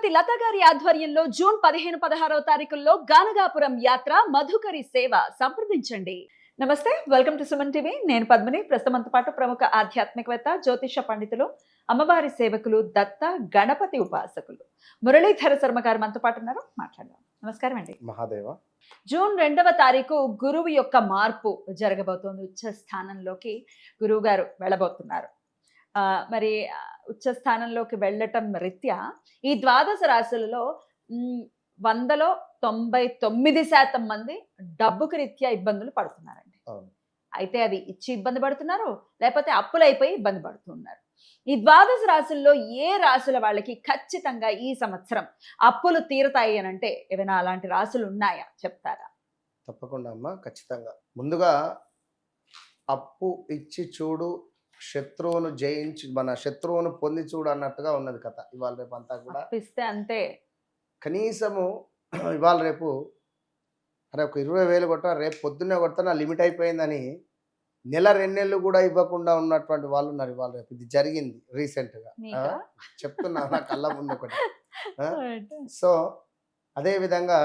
శ్రీమతి లత గారి ఆధ్వర్యంలో జూన్ 15-16వ తారీఖుల్లో గానగాపురం యాత్ర మధుకరి సేవ సంప్రదించండి. నమస్తే, వెల్కమ్ టు సుమన్ టీవీ. నేను పద్మిని. ప్రస్తుతంతో పాటు ప్రముఖ ఆధ్యాత్మికవేత్త, జ్యోతిష పండితులు, అమ్మవారి సేవకులు, దత్త గణపతి ఉపాసకులు మురళీధర శర్మ గారు మనతో పాటు ఉన్నారు. మాట్లాడదాం. నమస్కారం అండి. మహాదేవ. జూన్ 2వ తారీఖు గురువు యొక్క మార్పు జరగబోతోంది. ఉచ్చ స్థానంలోకి గురువు గారు వెళ్ళబోతున్నారు. మరి ఉచ్చ స్థానంలోకి వెళ్ళటం రీత్యా ఈ ద్వాదశ రాశులలో 100లో 99% మంది డబ్బుకు రీత్యా ఇబ్బందులు పడుతున్నారండి. అయితే అది ఇచ్చి ఇబ్బంది పడుతున్నారు, లేకపోతే అప్పులైపోయి ఇబ్బంది పడుతున్నారు. ఈ ద్వాదశ రాశుల్లో ఏ రాశుల వాళ్ళకి ఖచ్చితంగా ఈ సంవత్సరం అప్పులు తీరుతాయి అని అంటే ఏమైనా అలాంటి రాశులు ఉన్నాయా, చెప్తారా? తప్పకుండా అమ్మా, ఖచ్చితంగా. ముందుగా అప్పు ఇచ్చి చూడు, శత్రువును జయించి మన శత్రువును పొంది చూడు అన్నట్టుగా ఉన్నది కథ. ఇవాళ రేపు అంతా కూడా ఇస్తే అంతే. కనీసము ఇవాళ రేపు అరే ఒక 20,000 కొట్టా, రేపు పొద్దున్నే కొడతా, నా లిమిట్ అయిపోయిందని నెల 2 నెలలు కూడా ఇవ్వకుండా ఉన్నటువంటి వాళ్ళు ఉన్నారు ఇవాళ రేపు. ఇది జరిగింది రీసెంట్గా, చెప్తున్నా నా కళ్ళ ముందు ఒకటి. సో అదే విధంగా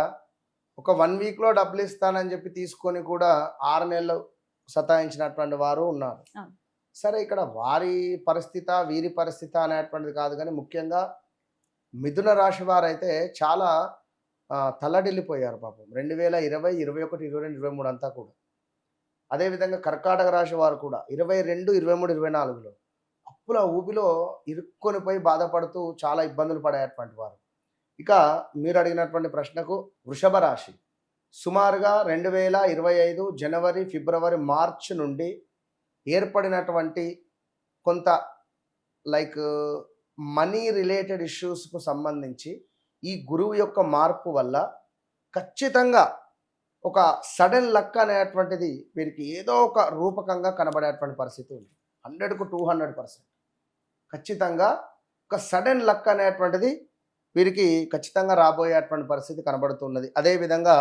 ఒక 1 వీక్లో డబ్బులు ఇస్తానని చెప్పి తీసుకొని కూడా 6 నెలలు సతాయించినటువంటి వారు ఉన్నారు. సరే, ఇక్కడ వారి పరిస్థితి వీరి పరిస్థితి అనేటువంటిది కాదు, కానీ ముఖ్యంగా మిథున రాశి వారైతే చాలా తల్లడిల్లిపోయారు పాపం. 2020, 21, 22, 23 అంతా కూడా. అదేవిధంగా కర్కాటక రాశి వారు కూడా 22, 23, 24లో అప్పుల ఊబిలో ఇరుక్కొని పోయి బాధపడుతూ చాలా ఇబ్బందులు పడేటువంటి వారు. ఇక మీరు అడిగినటువంటి ప్రశ్నకు వృషభ రాశి సుమారుగా 2025 జనవరి, ఫిబ్రవరి, మార్చి నుండి ఏర్పడినటువంటి కొంత లైక్ మనీ రిలేటెడ్ ఇష్యూస్కు సంబంధించి ఈ గురువు యొక్క మార్పు వల్ల ఖచ్చితంగా ఒక సడన్ లక్ అనేటువంటిది వీరికి ఏదో ఒక రూపకంగా కనబడేటువంటి పరిస్థితి ఉంది. 100కు 200% ఖచ్చితంగా ఒక సడన్ లక్ అనేటువంటిది వీరికి ఖచ్చితంగా రాబోయేటువంటి పరిస్థితి కనబడుతున్నది. అదేవిధంగా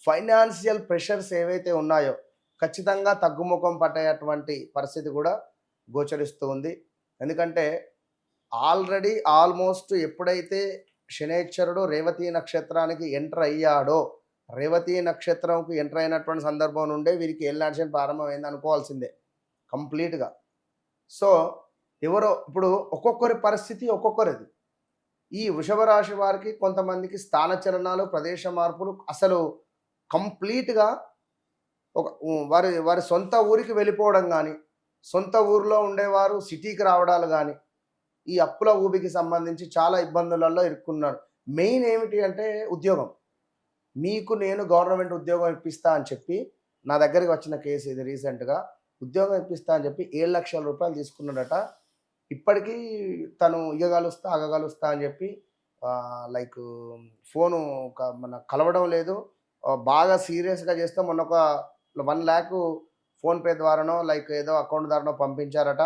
ఫైనాన్షియల్ ప్రెషర్స్ ఏవైతే ఉన్నాయో ఖచ్చితంగా తగ్గుముఖం పట్టేటువంటి పరిస్థితి కూడా గోచరిస్తూ ఉంది. ఎందుకంటే ఆల్రెడీ ఆల్మోస్ట్ ఎప్పుడైతే శనేశ్వరుడు రేవతి నక్షత్రానికి ఎంటర్ అయ్యాడో, రేవతి నక్షత్రంకు ఎంటర్ అయినటువంటి సందర్భం నుండే వీరికి ఏలినాటి ప్రారంభమైంది అనుకోవాల్సిందే కంప్లీట్గా. సో ఎవరో ఇప్పుడు ఒక్కొక్కరి పరిస్థితి ఒక్కొక్కరిది. ఈ వృషభ రాశి వారికి కొంతమందికి స్థానచలనాలు, ప్రదేశ మార్పులు, అసలు కంప్లీట్గా ఒక వారి సొంత ఊరికి వెళ్ళిపోవడం కానీ, సొంత ఊరిలో ఉండేవారు సిటీకి రావడాలు కానీ, ఈ అప్పుల ఊబికి సంబంధించి చాలా ఇబ్బందులలో ఇరుక్కున్నారు. మెయిన్ ఏమిటి అంటే ఉద్యోగం. మీకు నేను గవర్నమెంట్ ఉద్యోగం ఇప్పిస్తా అని చెప్పి నా దగ్గరికి వచ్చిన కేసు ఇది. రీసెంట్గా ఉద్యోగం ఇప్పిస్తా అని చెప్పి 7 లక్షల రూపాయలు తీసుకున్నాడట. ఇప్పటికీ తను ఇగగలుస్తా అగగలుస్తా అని చెప్పి లైక్ ఫోను మన కలవడం లేదు. బాగా సీరియస్గా చేస్తే మొన్న ఒక 1 lakh ఫోన్పే ద్వారానో లైక్ ఏదో అకౌంట్ ద్వారానో పంపించారట.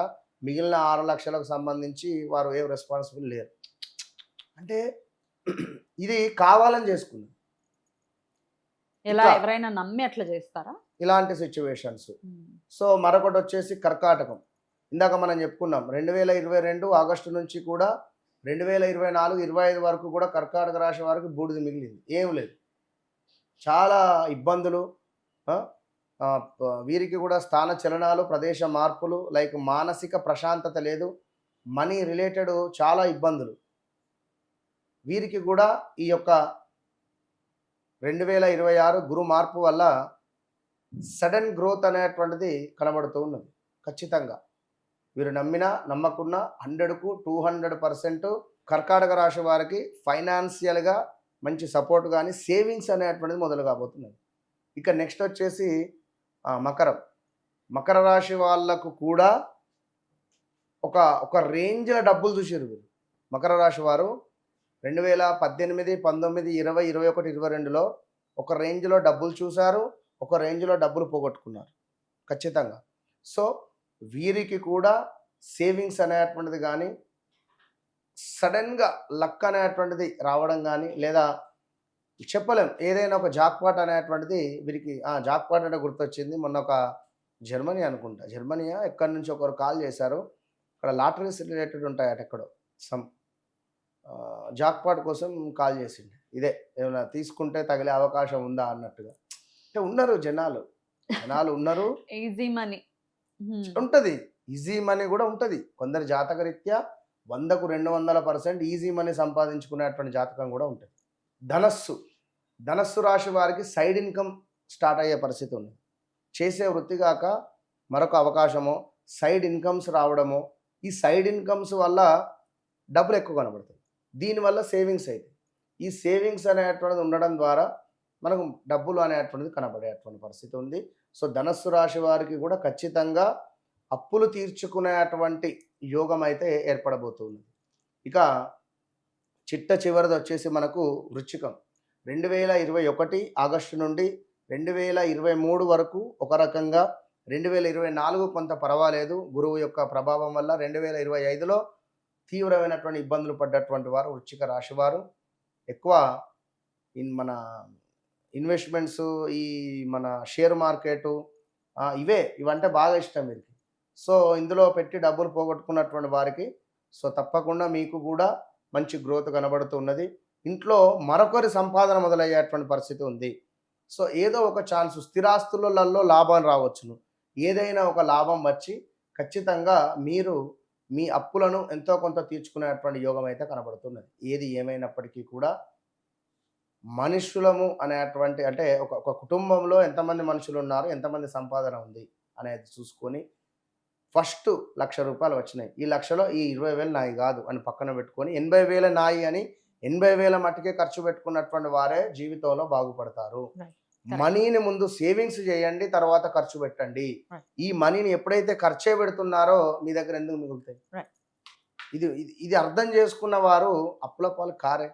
మిగిలిన 6 లక్షలకు సంబంధించి వారు ఏం రెస్పాన్సిబుల్ లేరు. అంటే ఇది కావాలని చేసుకుంది. ఎవరైనా నమ్మి అట్లా చేస్తారా ఇలాంటి సిచ్యువేషన్స్. సో మరొకటి వచ్చేసి కర్కాటకం. ఇందాక మనం చెప్పుకున్నాం 2022 ఆగస్టు నుంచి కూడా 2024, 25 వరకు కూడా కర్కాటక రాశి వారికి బూడిద మిగిలింది, ఏం లేదు. చాలా ఇబ్బందులు. వీరికి కూడా స్థాన చలనాలు, ప్రదేశ మార్పులు, లైక్ మానసిక ప్రశాంతత లేదు, మనీ రిలేటెడ్ చాలా ఇబ్బందులు. వీరికి కూడా ఈ యొక్క 2026 గురు మార్పు వల్ల సడన్ గ్రోత్ అనేటువంటిది కనబడుతూ ఉన్నది. ఖచ్చితంగా వీరు నమ్మినా నమ్మకున్నా 100కు 200% కర్కాటక రాశి వారికి ఫైనాన్షియల్గా మంచి సపోర్ట్ కానీ సేవింగ్స్ అనేటువంటిది మొదలు కాబోతున్నది. ఇక నెక్స్ట్ వచ్చేసి మకర రాశి వాళ్ళకు కూడా ఒక రేంజ్లో డబ్బులు చూసారు వీరు. మకర రాశి వారు 2018, 19, 20, 21, 22లో ఒక రేంజ్లో డబ్బులు చూశారు, ఒక రేంజ్లో డబ్బులు పోగొట్టుకున్నారు ఖచ్చితంగా. సో వీరికి కూడా సేవింగ్స్ అనేటువంటిది కానీ, సడన్గా లక్ అనేటువంటిది రావడం కానీ, లేదా చెప్పలేం ఏదైనా ఒక జాక్పాట్ అనేటువంటిది వీరికి. జాక్పాట్ అంటే గుర్తొచ్చింది, మొన్న ఒక జర్మనీ అనుకుంటా, జర్మనీయా ఎక్కడి నుంచి ఒకరు కాల్ చేశారు. అక్కడ లాటరీస్ రిలేటెడ్ ఉంటాయట ఎక్కడో సమ్ జాక్పాట్ కోసం కాల్ చేసిండు. ఇదే ఏమైనా తీసుకుంటే తగిలే అవకాశం ఉందా అన్నట్టుగా. అంటే ఉన్నారు జనాలు. జనాలు ఉన్నారు. Easy money. ఉంటది. ఈజీ మనీ గూడా ఉంటది. కొందరి జాతకరీత్యా 100కు 200% ఈజీ మనీ సంపాదించుకునేటువంటి జాతకం గూడా ఉంటది. ధనస్సు. ధనస్సు రాశి వారికి సైడ్ ఇన్‌కమ్ స్టార్ట్ అయ్యే పరిస్థితి ఉంది. చేసే వృత్తి గాక మరొక అవకాశమో, సైడ్ ఇన్‌కమ్స్ రావడమో, ఈ సైడ్ ఇన్‌కమ్స్ వల్ల డబ్బులు ఎక్కువ కనబడతాయి. దీనివల్ల సేవింగ్స్ అయితాయి. ఈ సేవింగ్స్ అనేటువంటిది ఉండడం ద్వారా మనకు డబ్బులు అనేటువంటిది కనబడేటువంటి పరిస్థితి ఉంది. సో, ధనస్సు రాశి వారికి కూడా ఖచ్చితంగా అప్పులు తీర్చుకునేటువంటి యోగం అయితే ఏర్పడబోతుంది. ఇక చిట్ట చివరిది వచ్చేసి మనకు వృశ్చికం. 2021 ఆగస్టు నుండి 2023 వరకు ఒక రకంగా, 2024 కొంత పర్వాలేదు గురువు యొక్క ప్రభావం వల్ల. 2025లో తీవ్రమైనటువంటి ఇబ్బందులు పడ్డటువంటి వారు వృశ్చిక రాశి వారు. ఎక్కువ మన ఇన్వెస్ట్మెంట్స్, ఈ మన షేర్ మార్కెటు, ఇవంటే బాగా ఇష్టం వీరికి. సో, ఇందులో పెట్టి డబ్బులు పోగొట్టుకున్నటువంటి వారికి సో తప్పకుండా మీకు కూడా మంచి గ్రోత్ కనబడుతున్నది. ఇంట్లో మరొకరి సంపాదన మొదలయ్యేటువంటి పరిస్థితి ఉంది. సో, ఏదో ఒక ఛాన్స్ స్థిరాస్తులలో లాభం రావచ్చును. ఏదైనా ఒక లాభం వచ్చి ఖచ్చితంగా మీరు మీ అప్పులను ఎంతో కొంత తీర్చుకునేటువంటి యోగం అయితే కనబడుతున్నది. ఏది ఏమైనప్పటికీ కూడా మనుషులము అనేటువంటి, అంటే ఒక కుటుంబంలో ఎంతమంది మనుషులు ఉన్నారు, ఎంతమంది సంపాదన ఉంది అనేది చూసుకొని ఫస్ట్ ₹1,00,000 వచ్చినాయి. ఈ 1,00,000లో ఈ 20,000 నాయి కాదు అని పక్కన పెట్టుకొని 80,000 నాయి అని 80,000 మట్టుకే ఖర్చు పెట్టుకున్నటువంటి వారే జీవితంలో బాగుపడతారు. మనీని ముందు సేవింగ్స్ చేయండి, తర్వాత ఖర్చు పెట్టండి. ఈ మనీని ఎప్పుడైతే ఖర్చే పెడుతున్నారో మీ దగ్గర ఎందుకు మిగులుతాయి? ఇది ఇది అర్థం చేసుకున్న వారు అప్పుల పాలు కారే.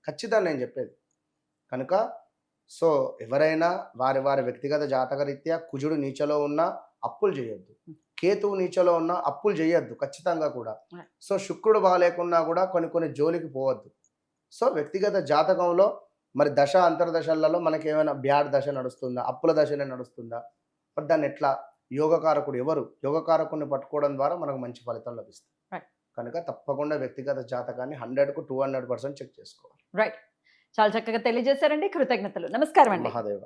ఖచ్చితంగా నేను చెప్పేది. కనుక సో ఎవరైనా వారి వారి వ్యక్తిగత జాతకరీత్యా కుజుడు నీచలో ఉన్నా అప్పులు చేయొద్దు, కేతువు నీచలో ఉన్నా అప్పులు చేయొద్దు ఖచ్చితంగా కూడా. సో శుక్రుడు బాగాలేకున్నా కూడా కొన్ని జోలికి పోవద్దు. సో వ్యక్తిగత జాతకంలో మరి దశ అంతర్దశలలో మనకి ఏమైనా బ్యాడ్ దశ నడుస్తుందా, అప్పుల దశనే నడుస్తుందా, మరి దాన్ని ఎట్లా, యోగకారకుడు ఎవరు, యోగకారకుడిని పట్టుకోవడం ద్వారా మనకు మంచి ఫలితం లభిస్తుంది. కనుక తప్పకుండా వ్యక్తిగత జాతకాన్ని 100కు 200% చెక్ చేసుకోవాలి. రైట్. చాలా చక్కగా తెలియజేశారండి. కృతజ్ఞతలు. నమస్కారం అండి. మహాదేవ.